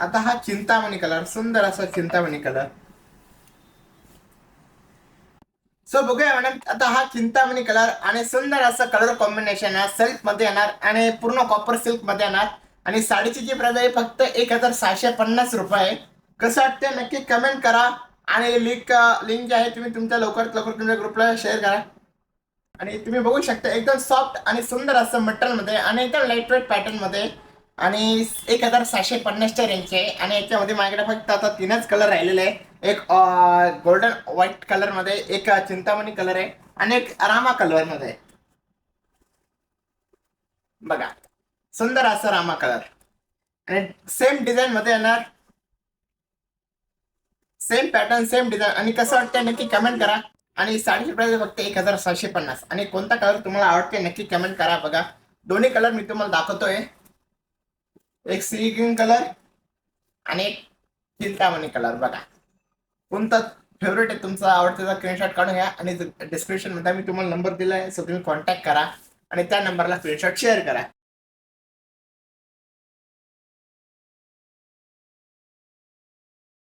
आता हा चिंतामणी कलर, सुंदर असा चिंतामणी कलर. सो बघूया मॅडम, आता हा चिंतामणी कलर आणि सुंदर असं कलर कॉम्बिनेशन आहे, सिल्क मध्ये येणार आणि पूर्ण कॉपर सिल्क मध्ये येणार. आणि साडीची जी प्राइस आहे फक्त 1650 रुपये. कसं वाटतं नक्की कमेंट करा. आणि लिंक लिंक जी आहे तुम्ही तुमच्या लवकरात लवकर तुमच्या ग्रुपला शेअर करा. आणि तुम्ही बघू शकता एकदम सॉफ्ट आणि सुंदर असं मटेरियल मध्ये आणि एकदम लाईट वेट पॅटर्न मध्ये. आणि 1650च्या रेंजचे. आणि याच्यामध्ये माझ्याकडे फक्त आता 3च कलर राहिलेले आहे. एक गोल्डन व्हाईट कलर मध्ये, एक चिंतामणी कलर आहे आणि एक रामा कलर मध्ये. बघा, सुंदर असं रामा कलर आणि सेम डिझाईन मध्ये येणार. Same pattern, same design. आणि कसं वाटतंय नक्की कमेंट करा. आणि साडीची प्राइस फक्त 1650. आणि कोणता कलर तुम्हाला आवडते नक्की कमेंट करा. बघा, दोन्ही कलर मी तुम्हाला दाखवतोय. एक सी ग्रीन कलर आणि एक चिंतामणी कलर. बघा, कोणता फेवरेट आहे तुमचा आवडतेचा स्क्रीनशॉट काढून घ्या. आणि डिस्क्रिप्शन मध्ये मी तुम्हाला नंबर दिलाय, सो तुम्ही कॉन्टॅक्ट करा आणि त्या नंबरला स्क्रीनशॉट शेअर करा.